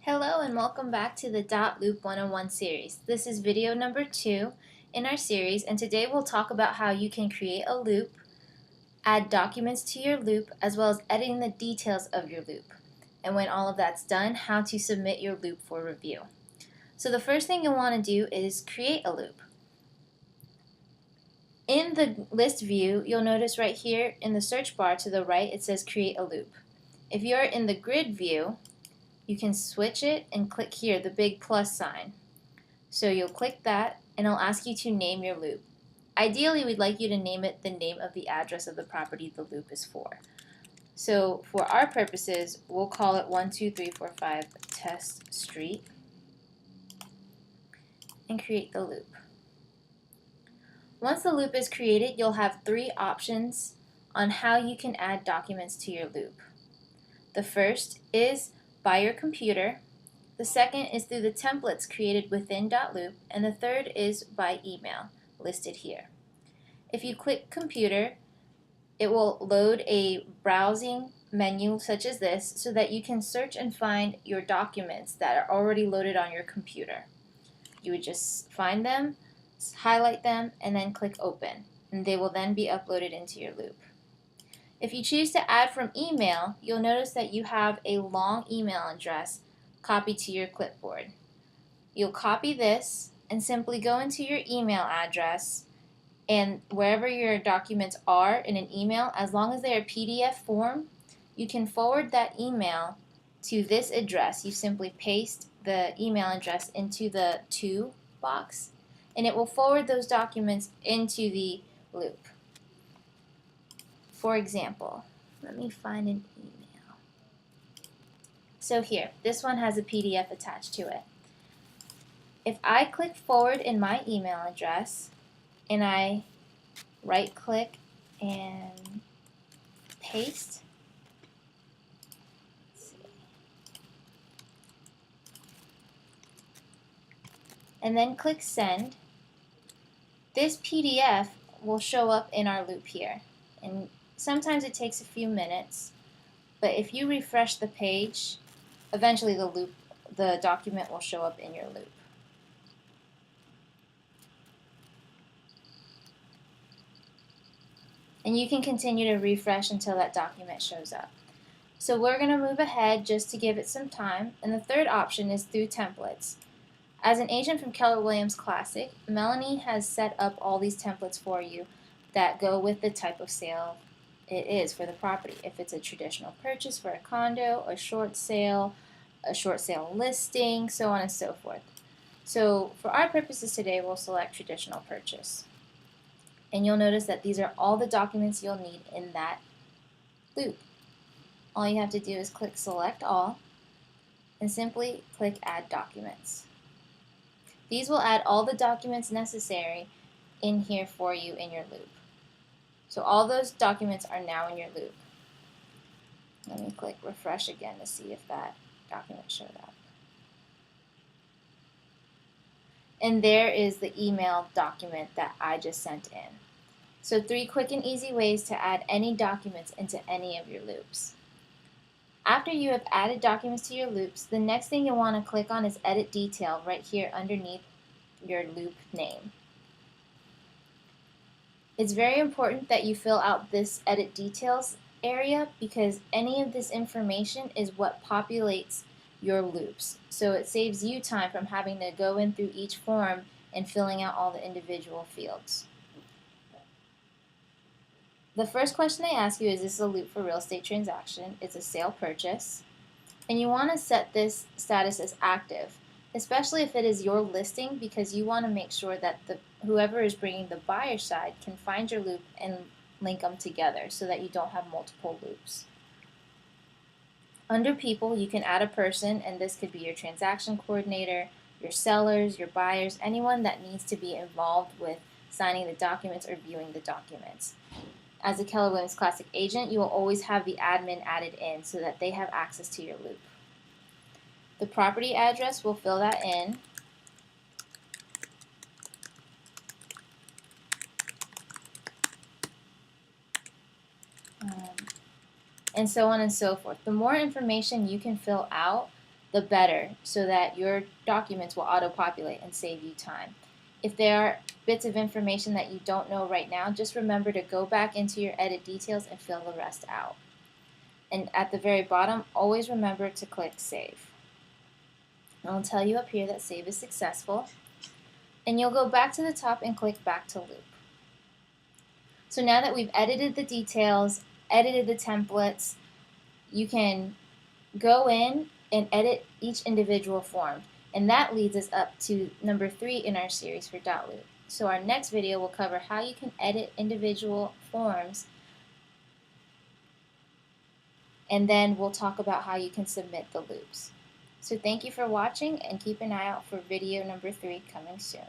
Hello and welcome back to the DotLoop 101 series. This is video number 2 in our series, and today we'll talk about how you can create a loop, add documents to your loop, as well as editing the details of your loop. And when all of that's done, how to submit your loop for review. So the first thing you'll want to do is create a loop. In the list view, you'll notice right here in the search bar to the right it says create a loop. If you're in the grid view, you can switch it and click here, the big plus sign. So you'll click that and it'll ask you to name your loop. Ideally, we'd like you to name it the name of the address of the property the loop is for. So for our purposes, we'll call it 12345 Test Street and create the loop. Once the loop is created, you'll have 3 options on how you can add documents to your loop. The first is by your computer, the second is through the templates created within DotLoop, and the third is by email, listed here. If you click computer, it will load a browsing menu such as this so that you can search and find your documents that are already loaded on your computer. You would just find them, highlight them, and then click open, and they will then be uploaded into your loop. If you choose to add from email, you'll notice that you have a long email address copied to your clipboard. You'll copy this and simply go into your email address, and wherever your documents are in an email, as long as they are PDF form, you can forward that email to this address. You simply paste the email address into the to box, and it will forward those documents into the loop. For example, let me find an email. So here, this one has a PDF attached to it. If I click forward in my email address and I right click and paste, and then click send, this PDF will show up in our loop here. And sometimes it takes a few minutes, but if you refresh the page, eventually the document will show up in your loop. And you can continue to refresh until that document shows up. So we're going to move ahead just to give it some time, and the third option is through templates. As an agent from Keller Williams Classic, Melanie has set up all these templates for you that go with the type of sale it is for the property. If it's a traditional purchase for a condo, a short sale listing, so on and so forth. So for our purposes today, we'll select traditional purchase. And you'll notice that these are all the documents you'll need in that loop. All you have to do is click select all and simply click add documents. These will add all the documents necessary in here for you in your loop. So all those documents are now in your loop. Let me click refresh again to see if that document showed up. And there is the email document that I just sent in. So 3 quick and easy ways to add any documents into any of your loops. After you have added documents to your loops, the next thing you'll want to click on is edit detail right here underneath your loop name. It's very important that you fill out this edit details area because any of this information is what populates your loops. So it saves you time from having to go in through each form and filling out all the individual fields. The first question they ask you is this a loop for real estate transaction? It's a sale purchase. And you want to set this status as active, especially if it is your listing, because you want to make sure that whoever is bringing the buyer side can find your loop and link them together so that you don't have multiple loops. Under people, you can add a person, and this could be your transaction coordinator, your sellers, your buyers, anyone that needs to be involved with signing the documents or viewing the documents. As a Keller Williams Classic agent, you will always have the admin added in so that they have access to your loop. The property address, will fill that in. And so on and so forth. The more information you can fill out, the better, so that your documents will auto-populate and save you time. If there are bits of information that you don't know right now, just remember to go back into your edit details and fill the rest out. And at the very bottom, always remember to click Save. I'll tell you up here that save is successful, and you'll go back to the top and click Back to Loop. So now that we've edited the details, edited the templates, you can go in and edit each individual form. And that leads us up to number 3 in our series for DotLoop. So our next video will cover how you can edit individual forms, and then we'll talk about how you can submit the loops. So thank you for watching, and keep an eye out for video number 3 coming soon.